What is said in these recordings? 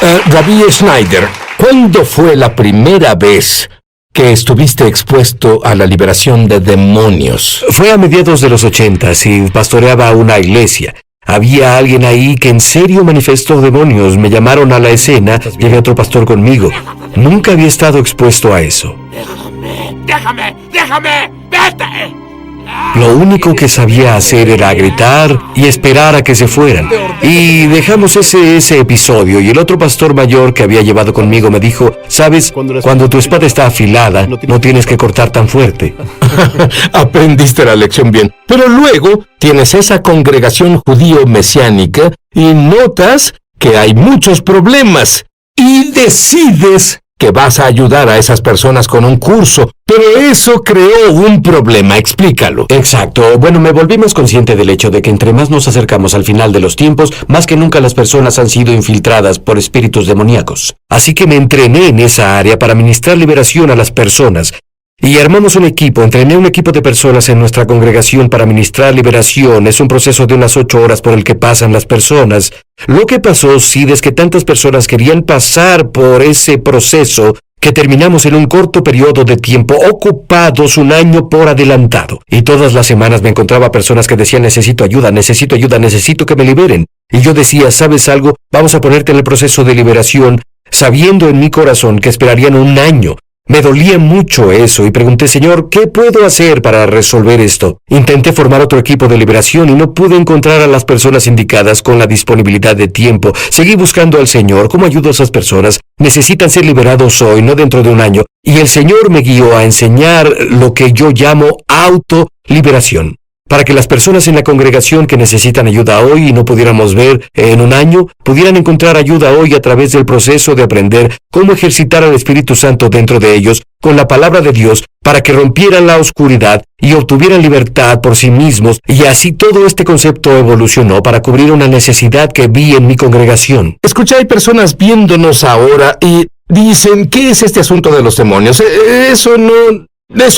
Rabbi Schneider, ¿cuándo fue la primera vez que estuviste expuesto a la liberación de demonios? Fue a mediados de los 80 y pastoreaba una iglesia. Había alguien ahí que en serio manifestó demonios. Me llamaron a la escena y había otro pastor conmigo. Nunca había estado expuesto a eso. ¡Déjame! ¡Vete! Lo único que sabía hacer era gritar y esperar a que se fueran. Y dejamos ese episodio, y el otro pastor mayor que había llevado conmigo me dijo, ¿sabes? Cuando tu espada está afilada, no tienes que cortar tan fuerte. Aprendiste la lección bien. Pero luego tienes esa congregación judío mesiánica y notas que hay muchos problemas. Y decides que vas a ayudar a esas personas con un curso. Pero eso creó un problema. Explícalo. Exacto. Bueno, me volví más consciente del hecho de que entre más nos acercamos al final de los tiempos, más que nunca las personas han sido infiltradas por espíritus demoníacos. Así que me entrené en esa área para ministrar liberación a las personas. Y armamos entrené un equipo de personas en nuestra congregación para ministrar liberación. Es un proceso de unas 8 horas por el que pasan las personas. Lo que pasó, Sid, es que tantas personas querían pasar por ese proceso que terminamos en un corto periodo de tiempo, ocupados 1 año por adelantado. Y todas las semanas me encontraba personas que decían, necesito ayuda, necesito que me liberen. Y yo decía, ¿sabes algo? Vamos a ponerte en el proceso de liberación, sabiendo en mi corazón que esperarían 1 año. Me dolía mucho eso y pregunté, Señor, ¿qué puedo hacer para resolver esto? Intenté formar otro equipo de liberación y no pude encontrar a las personas indicadas con la disponibilidad de tiempo. Seguí buscando al Señor. ¿Cómo ayudo a esas personas? Necesitan ser liberados hoy, no dentro de 1 año. Y el Señor me guió a enseñar lo que yo llamo autoliberación. Para que las personas en la congregación que necesitan ayuda hoy y no pudiéramos ver en 1 año, pudieran encontrar ayuda hoy a través del proceso de aprender cómo ejercitar al Espíritu Santo dentro de ellos con la palabra de Dios para que rompieran la oscuridad y obtuvieran libertad por sí mismos. Y así todo este concepto evolucionó para cubrir una necesidad que vi en mi congregación. Escucha, hay personas viéndonos ahora y dicen, ¿qué es este asunto de los demonios? Eso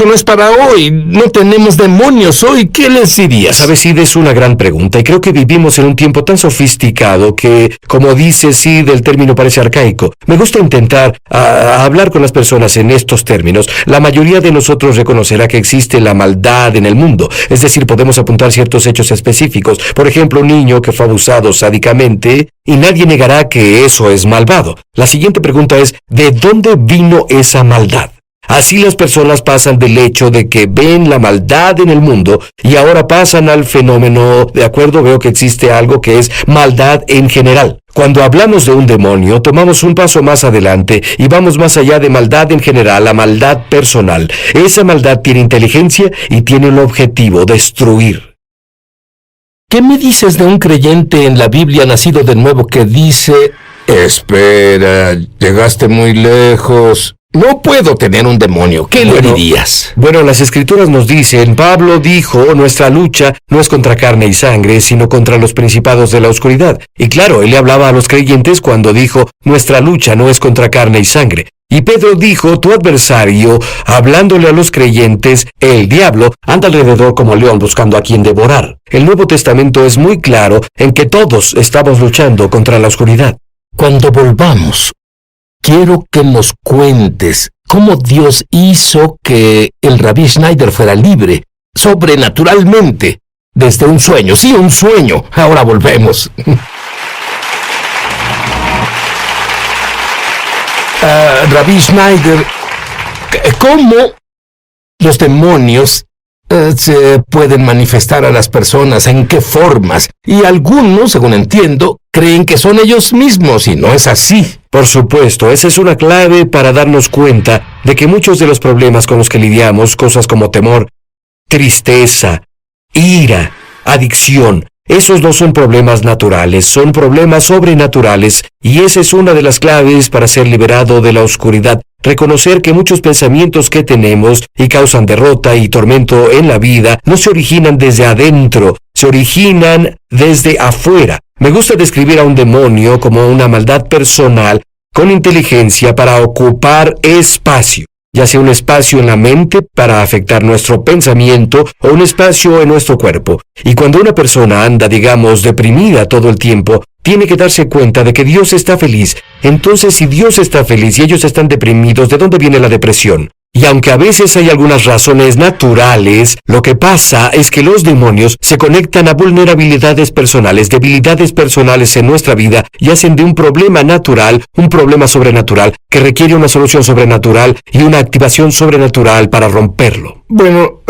no es para hoy. No tenemos demonios hoy. ¿Qué les dirías? Sabes, Sid, es una gran pregunta y creo que vivimos en un tiempo tan sofisticado que, como dice Sid, el término parece arcaico. Me gusta intentar hablar con las personas en estos términos. La mayoría de nosotros reconocerá que existe la maldad en el mundo. Es decir, podemos apuntar ciertos hechos específicos. Por ejemplo, un niño que fue abusado sádicamente, y nadie negará que eso es malvado. La siguiente pregunta es, ¿de dónde vino esa maldad? Así las personas pasan del hecho de que ven la maldad en el mundo y ahora pasan al fenómeno, de acuerdo, veo que existe algo que es maldad en general. Cuando hablamos de un demonio, tomamos un paso más adelante y vamos más allá de maldad en general a maldad personal. Esa maldad tiene inteligencia y tiene un objetivo, destruir. ¿Qué me dices de un creyente en la Biblia nacido de nuevo que dice, espera, llegaste muy lejos? No puedo tener un demonio. ¿Qué le dirías? Bueno, las Escrituras nos dicen, Pablo dijo, nuestra lucha no es contra carne y sangre, sino contra los principados de la oscuridad. Y claro, él le hablaba a los creyentes cuando dijo, nuestra lucha no es contra carne y sangre. Y Pedro dijo, tu adversario, hablándole a los creyentes, el diablo, anda alrededor como león buscando a quien devorar. El Nuevo Testamento es muy claro en que todos estamos luchando contra la oscuridad. Cuando volvamos, quiero que nos cuentes cómo Dios hizo que el Rabbi Schneider fuera libre, sobrenaturalmente, desde un sueño. Sí, un sueño. Ahora volvemos. Rabbi Schneider, ¿cómo los demonios se pueden manifestar a las personas? ¿En qué formas? Y algunos, según entiendo, creen que son ellos mismos y no es así. Por supuesto, esa es una clave para darnos cuenta de que muchos de los problemas con los que lidiamos, cosas como temor, tristeza, ira, adicción, esos no son problemas naturales, son problemas sobrenaturales, y esa es una de las claves para ser liberado de la oscuridad. Reconocer que muchos pensamientos que tenemos y causan derrota y tormento en la vida no se originan desde adentro, se originan desde afuera. Me gusta describir a un demonio como una maldad personal con inteligencia para ocupar espacio, ya sea un espacio en la mente para afectar nuestro pensamiento o un espacio en nuestro cuerpo. Y cuando una persona anda, digamos, deprimida todo el tiempo, tiene que darse cuenta de que Dios está feliz. Entonces, si Dios está feliz y ellos están deprimidos, ¿de dónde viene la depresión? Y aunque a veces hay algunas razones naturales, lo que pasa es que los demonios se conectan a vulnerabilidades personales, debilidades personales en nuestra vida y hacen de un problema natural un problema sobrenatural que requiere una solución sobrenatural y una activación sobrenatural para romperlo. Bueno,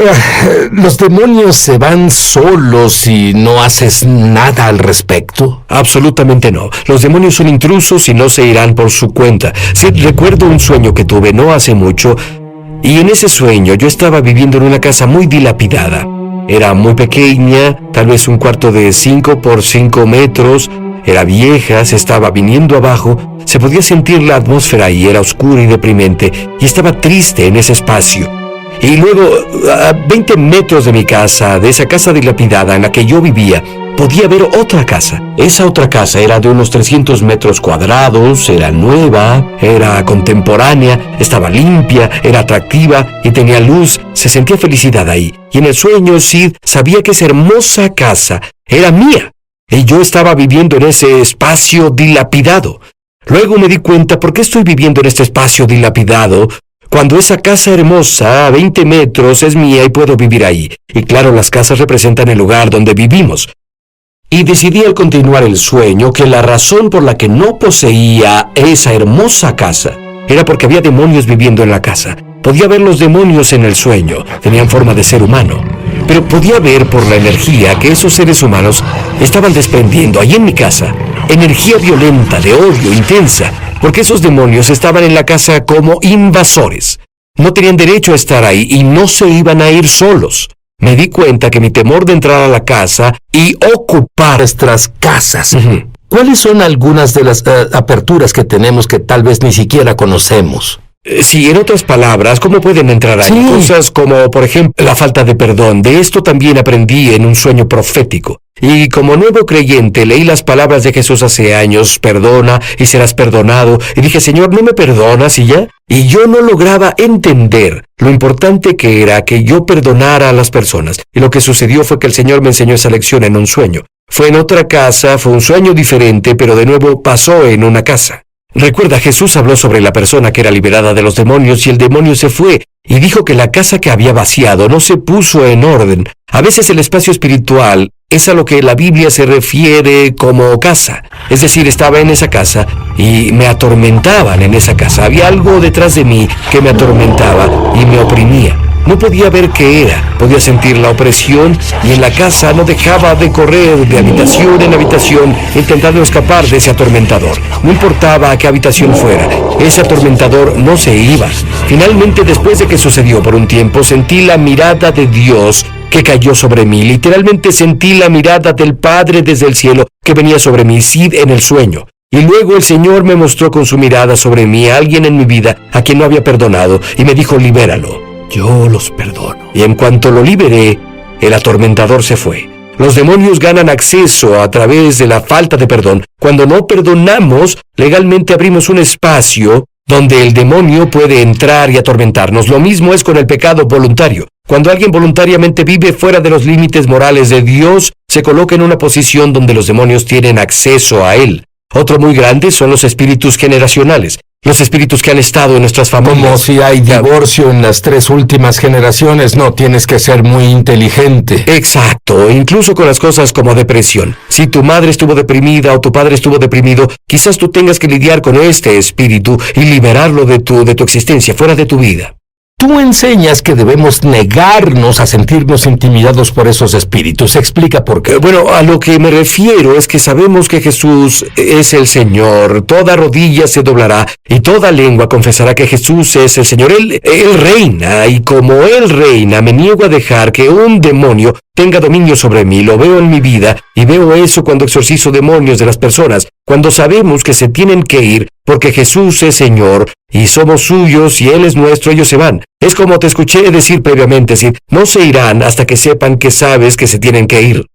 ¿los demonios se van solos y no haces nada al respecto? Absolutamente no. Los demonios son intrusos y no se irán por su cuenta. Sí, recuerdo un sueño que tuve no hace mucho. Y en ese sueño yo estaba viviendo en una casa muy dilapidada. Era muy pequeña, tal vez un cuarto de 5 por 5 metros. Era vieja, se estaba viniendo abajo. Se podía sentir la atmósfera y era oscura y deprimente. Y estaba triste en ese espacio. Y luego, a 20 metros de mi casa, de esa casa dilapidada en la que yo vivía, podía ver otra casa. Esa otra casa era de unos 300 metros cuadrados, era nueva, era contemporánea, estaba limpia, era atractiva y tenía luz. Se sentía felicidad ahí. Y en el sueño, Sid sabía que esa hermosa casa era mía. Y yo estaba viviendo en ese espacio dilapidado. Luego me di cuenta por qué estoy viviendo en este espacio dilapidado, cuando esa casa hermosa a 20 metros es mía y puedo vivir ahí. Y claro, las casas representan el lugar donde vivimos. Y decidí al continuar el sueño que la razón por la que no poseía esa hermosa casa era porque había demonios viviendo en la casa. Podía ver los demonios en el sueño, tenían forma de ser humano. Pero podía ver por la energía que esos seres humanos estaban desprendiendo ahí en mi casa. Energía violenta, de odio, intensa, porque esos demonios estaban en la casa como invasores. No tenían derecho a estar ahí y no se iban a ir solos. Me di cuenta que mi temor de entrar a la casa y ocupar Nuestras casas. ¿Cuáles son algunas de las aperturas que tenemos que tal vez ni siquiera conocemos? Sí, en otras palabras, ¿cómo pueden entrar ahí? Sí. Cosas como, por ejemplo, la falta de perdón. De esto también aprendí en un sueño profético. Y como nuevo creyente, leí las palabras de Jesús hace años, perdona y serás perdonado. Y dije, Señor, ¿no me perdonas y ya? Y yo no lograba entender lo importante que era que yo perdonara a las personas. Y lo que sucedió fue que el Señor me enseñó esa lección en un sueño. Fue en otra casa, fue un sueño diferente, pero de nuevo pasó en una casa. Recuerda, Jesús habló sobre la persona que era liberada de los demonios y el demonio se fue, y dijo que la casa que había vaciado no se puso en orden. A veces el espacio espiritual es a lo que la Biblia se refiere como casa. Es decir, estaba en esa casa y me atormentaban en esa casa. Había algo detrás de mí que me atormentaba y me oprimía. No podía ver qué era, podía sentir la opresión y en la casa no dejaba de correr de habitación en habitación intentando escapar de ese atormentador. No importaba a qué habitación fuera, ese atormentador no se iba. Finalmente, después de que sucedió por un tiempo, sentí la mirada de Dios que cayó sobre mí. Literalmente sentí la mirada del Padre desde el cielo que venía sobre mí, Sid, en el sueño. Y luego el Señor me mostró con su mirada sobre mí a alguien en mi vida a quien no había perdonado y me dijo, libéralo. Yo los perdono. Y en cuanto lo liberé, el atormentador se fue. Los demonios ganan acceso a través de la falta de perdón. Cuando no perdonamos, legalmente abrimos un espacio donde el demonio puede entrar y atormentarnos. Lo mismo es con el pecado voluntario. Cuando alguien voluntariamente vive fuera de los límites morales de Dios, se coloca en una posición donde los demonios tienen acceso a él. Otro muy grande son los espíritus generacionales. Los espíritus que han estado en nuestras familias. Como si hay divorcio en las 3 últimas generaciones, no, tienes que ser muy inteligente. Exacto, incluso con las cosas como depresión. Si tu madre estuvo deprimida o tu padre estuvo deprimido, quizás tú tengas que lidiar con este espíritu y liberarlo de tu existencia, fuera de tu vida. Tú enseñas que debemos negarnos a sentirnos intimidados por esos espíritus. Explica por qué. Bueno, a lo que me refiero es que sabemos que Jesús es el Señor. Toda rodilla se doblará y toda lengua confesará que Jesús es el Señor. Él reina, y como Él reina, me niego a dejar que un demonio tenga dominio sobre mí. Lo veo en mi vida y veo eso cuando exorcizo demonios de las personas, cuando sabemos que se tienen que ir porque Jesús es Señor y somos suyos y Él es nuestro, ellos se van. Es como te escuché decir previamente, Sid, no se irán hasta que sepan que sabes que se tienen que ir.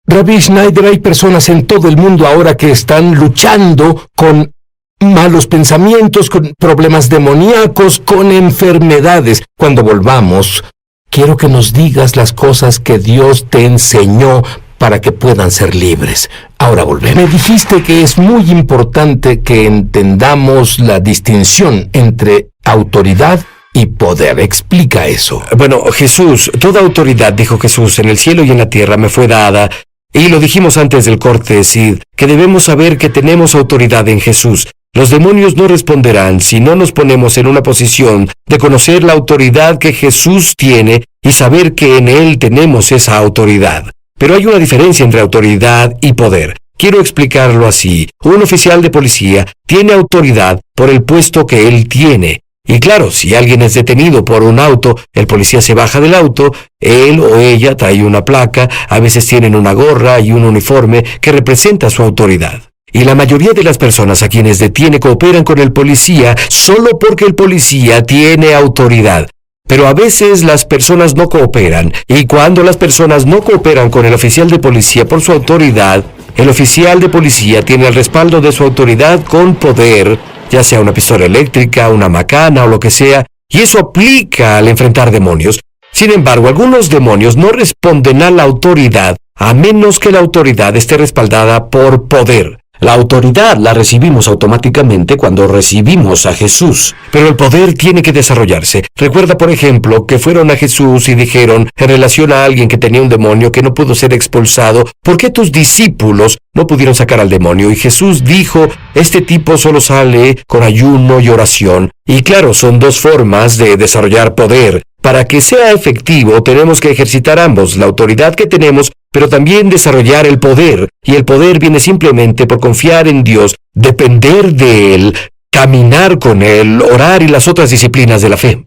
Rabbi Schneider, hay personas en todo el mundo ahora que están luchando con malos pensamientos, con problemas demoníacos, con enfermedades. Cuando volvamos, quiero que nos digas las cosas que Dios te enseñó para que puedan ser libres. Ahora volvemos. Me dijiste que es muy importante que entendamos la distinción entre autoridad y poder. Explica eso. Bueno, Jesús, toda autoridad, dijo Jesús, en el cielo y en la tierra me fue dada. Y lo dijimos antes del corte, Sid, que debemos saber que tenemos autoridad en Jesús. Los demonios no responderán si no nos ponemos en una posición de conocer la autoridad que Jesús tiene y saber que en Él tenemos esa autoridad. Pero hay una diferencia entre autoridad y poder. Quiero explicarlo así. Un oficial de policía tiene autoridad por el puesto que él tiene. Y claro, si alguien es detenido por un auto, el policía se baja del auto, él o ella trae una placa, a veces tienen una gorra y un uniforme que representa su autoridad. Y la mayoría de las personas a quienes detiene cooperan con el policía solo porque el policía tiene autoridad. Pero a veces las personas no cooperan, y cuando las personas no cooperan con el oficial de policía por su autoridad, el oficial de policía tiene el respaldo de su autoridad con poder, ya sea una pistola eléctrica, una macana o lo que sea, y eso aplica al enfrentar demonios. Sin embargo, algunos demonios no responden a la autoridad a menos que la autoridad esté respaldada por poder. La autoridad la recibimos automáticamente cuando recibimos a Jesús, pero el poder tiene que desarrollarse. Recuerda, por ejemplo, que fueron a Jesús y dijeron, en relación a alguien que tenía un demonio que no pudo ser expulsado, ¿por qué tus discípulos no pudieron sacar al demonio? Y Jesús dijo, este tipo solo sale con ayuno y oración. Y claro, son dos formas de desarrollar poder. Para que sea efectivo, tenemos que ejercitar ambos, la autoridad que tenemos, pero también desarrollar el poder. Y el poder viene simplemente por confiar en Dios, depender de Él, caminar con Él, orar y las otras disciplinas de la fe.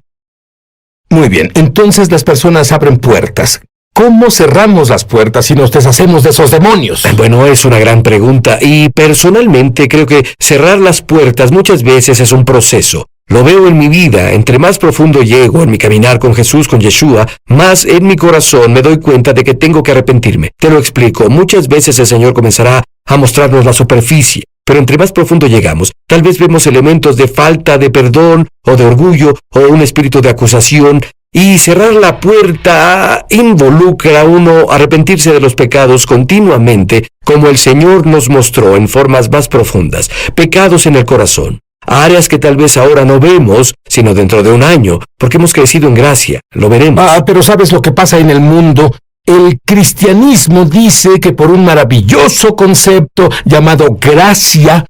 Muy bien, entonces las personas abren puertas. ¿Cómo cerramos las puertas y nos deshacemos de esos demonios? Bueno, es una gran pregunta y personalmente creo que cerrar las puertas muchas veces es un proceso. Lo veo en mi vida, entre más profundo llego en mi caminar con Jesús, con Yeshua, más en mi corazón me doy cuenta de que tengo que arrepentirme. Te lo explico, muchas veces el Señor comenzará a mostrarnos la superficie, pero entre más profundo llegamos, tal vez vemos elementos de falta de perdón o de orgullo o un espíritu de acusación, y cerrar la puerta involucra a uno arrepentirse de los pecados continuamente, como el Señor nos mostró en formas más profundas, pecados en el corazón. Áreas que tal vez ahora no vemos, sino dentro de un año, porque hemos crecido en gracia. Lo veremos. Pero ¿sabes lo que pasa en el mundo? El cristianismo dice que por un maravilloso concepto llamado gracia,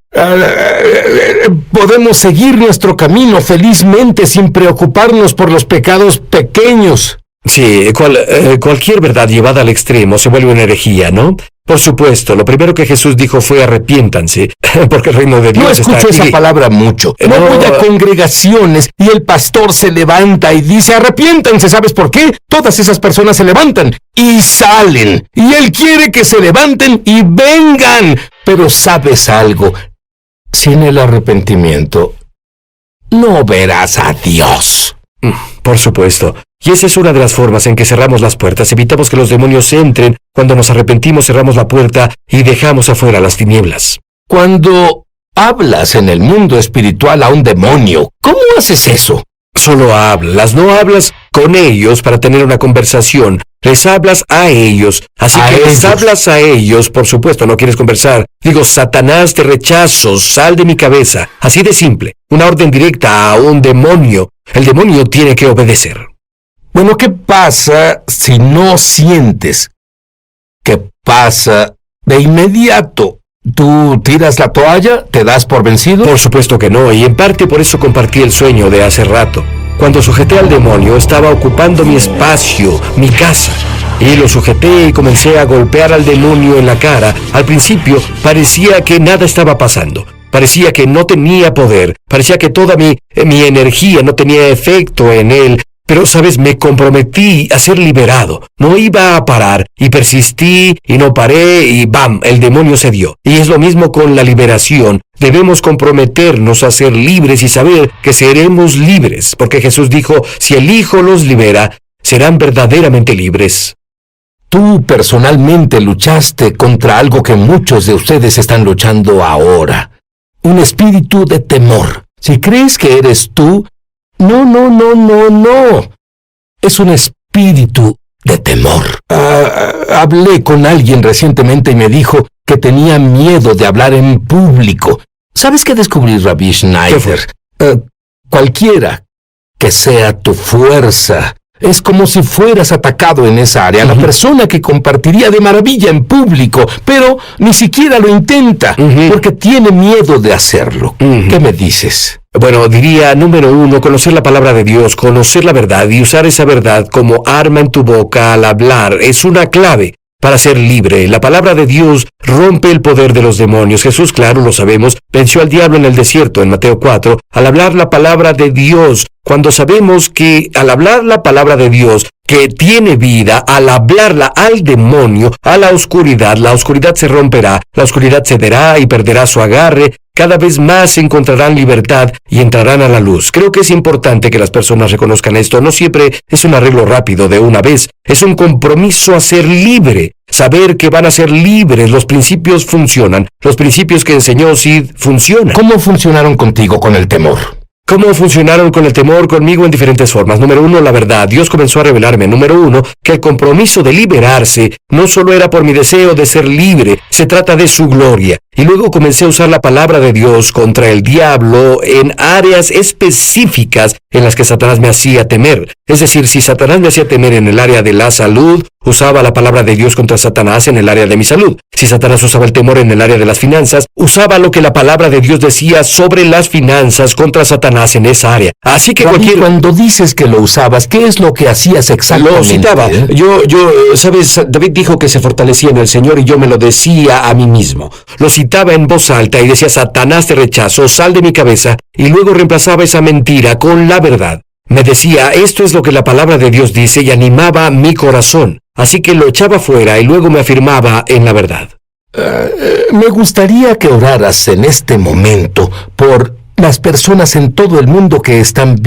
podemos seguir nuestro camino felizmente sin preocuparnos por los pecados pequeños. Sí, cualquier verdad llevada al extremo se vuelve una herejía, ¿no? Por supuesto, lo primero que Jesús dijo fue arrepiéntanse, porque el reino de Dios está aquí. No escucho esa palabra mucho. No voy a congregaciones y el pastor se levanta y dice arrepiéntanse. ¿Sabes por qué? Todas esas personas se levantan y salen. Y Él quiere que se levanten y vengan. Pero ¿sabes algo? Sin el arrepentimiento, no verás a Dios. Por supuesto. Y esa es una de las formas en que cerramos las puertas. Evitamos que los demonios entren. Cuando nos arrepentimos, cerramos la puerta y dejamos afuera las tinieblas. Cuando hablas en el mundo espiritual a un demonio, ¿cómo haces eso? Solo hablas, no hablas con ellos para tener una conversación. Les hablas a ellos. Así que les hablas a ellos, por supuesto, no quieres conversar. Digo, Satanás, te rechazo, sal de mi cabeza. Así de simple. Una orden directa a un demonio. El demonio tiene que obedecer. Bueno, ¿qué pasa si no sientes? ¿Qué pasa de inmediato? ¿Tú tiras la toalla? ¿Te das por vencido? Por supuesto que no, y en parte por eso compartí el sueño de hace rato. Cuando sujeté al demonio, estaba ocupando mi espacio, mi casa. Y lo sujeté y comencé a golpear al demonio en la cara. Al principio parecía que nada estaba pasando. Parecía que no tenía poder. Parecía que toda mi energía no tenía efecto en él. Pero, ¿sabes? Me comprometí a ser liberado. No iba a parar, y persistí, y no paré, y ¡bam! El demonio cedió. Y es lo mismo con la liberación. Debemos comprometernos a ser libres y saber que seremos libres, porque Jesús dijo, si el Hijo los libera, serán verdaderamente libres. Tú personalmente luchaste contra algo que muchos de ustedes están luchando ahora. Un espíritu de temor. Si crees que eres tú, no. Es un espíritu de temor. Hablé con alguien recientemente y me dijo, que tenía miedo de hablar en público. ¿Sabes qué descubrí, Rabbi Schneider? Cualquiera que sea tu fuerza, es como si fueras atacado en esa área. La persona que compartiría de maravilla en público, pero ni siquiera lo intenta, porque tiene miedo de hacerlo. ¿Qué me dices? Bueno, diría, número 1, conocer la palabra de Dios, conocer la verdad y usar esa verdad como arma en tu boca al hablar es una clave para ser libre. La palabra de Dios rompe el poder de los demonios. Jesús, claro, lo sabemos, venció al diablo en el desierto, en Mateo 4, al hablar la palabra de Dios. Cuando sabemos que al hablar la palabra de Dios, que tiene vida, al hablarla al demonio, a la oscuridad se romperá, la oscuridad cederá y perderá su agarre. Cada vez más encontrarán libertad y entrarán a la luz. Creo que es importante que las personas reconozcan esto. No siempre es un arreglo rápido de una vez. Es un compromiso a ser libre. Saber que van a ser libres. Los principios funcionan. Los principios que enseñó Sid funcionan. ¿Cómo funcionaron contigo con el temor? ¿Cómo funcionaron con el temor conmigo en diferentes formas? Número 1, la verdad. Dios comenzó a revelarme, número 1, que el compromiso de liberarse no solo era por mi deseo de ser libre, se trata de su gloria. Y luego comencé a usar la palabra de Dios contra el diablo en áreas específicas en las que Satanás me hacía temer. Es decir, si Satanás me hacía temer en el área de la salud, usaba la palabra de Dios contra Satanás en el área de mi salud. Si Satanás usaba el temor en el área de las finanzas, usaba lo que la palabra de Dios decía sobre las finanzas contra Satanás en esa área. Así que Cuando dices que lo usabas, ¿qué es lo que hacías exactamente? Lo citaba. ¿Sabes? David dijo que se fortalecía en el Señor y yo me lo decía a mí mismo. Lo citaba en voz alta y decía, Satanás te rechazo, sal de mi cabeza, y luego reemplazaba esa mentira con la verdad. Me decía, esto es lo que la palabra de Dios dice, y animaba mi corazón. Así que lo echaba fuera y luego me afirmaba en la verdad. Me gustaría que oraras en este momento por las personas en todo el mundo que están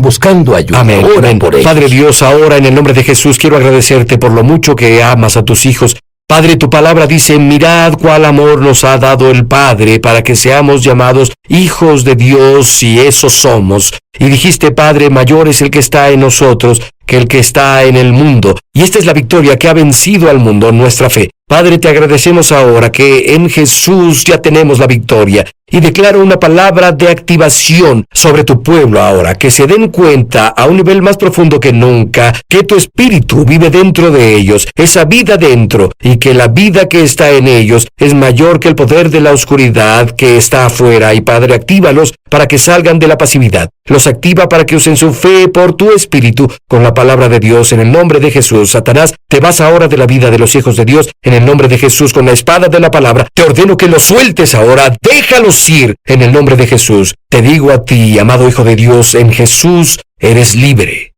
buscando ayuda. Amén. Ora por ellos. Padre Dios, ahora en el nombre de Jesús quiero agradecerte por lo mucho que amas a tus hijos. Padre, tu palabra dice, mirad cuál amor nos ha dado el Padre para que seamos llamados hijos de Dios, y eso somos. Y dijiste, Padre, mayor es el que está en nosotros que el que está en el mundo. Y esta es la victoria que ha vencido al mundo, nuestra fe. Padre, te agradecemos ahora que en Jesús ya tenemos la victoria. Y declaro una palabra de activación sobre tu pueblo ahora, que se den cuenta a un nivel más profundo que nunca, que tu espíritu vive dentro de ellos, esa vida dentro, y que la vida que está en ellos es mayor que el poder de la oscuridad que está afuera. Y Padre, actívalos para que salgan de la pasividad. Los activa para que usen su fe por tu espíritu con la palabra de Dios en el nombre de Jesús. Satanás, te vas ahora de la vida de los hijos de Dios en el nombre de Jesús con la espada de la palabra. Te ordeno que los sueltes ahora, déjalos ir en el nombre de Jesús. Te digo a ti, amado hijo de Dios, en Jesús eres libre.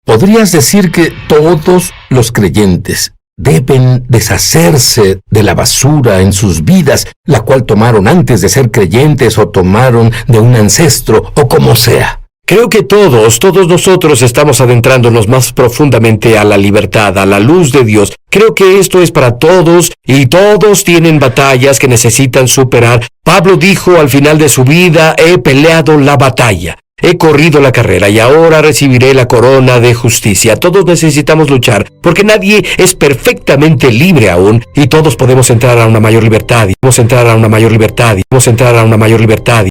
¿Podrías decir que todos los creyentes deben deshacerse de la basura en sus vidas, la cual tomaron antes de ser creyentes o tomaron de un ancestro o como sea? Creo que todos nosotros estamos adentrándonos más profundamente a la libertad, a la luz de Dios. Creo que esto es para todos y todos tienen batallas que necesitan superar. Pablo dijo al final de su vida, he peleado la batalla. He corrido la carrera y ahora recibiré la corona de justicia. Todos necesitamos luchar, porque nadie es perfectamente libre aún, y todos podemos entrar a una mayor libertad, y podemos entrar a una mayor libertad, y podemos entrar a una mayor libertad.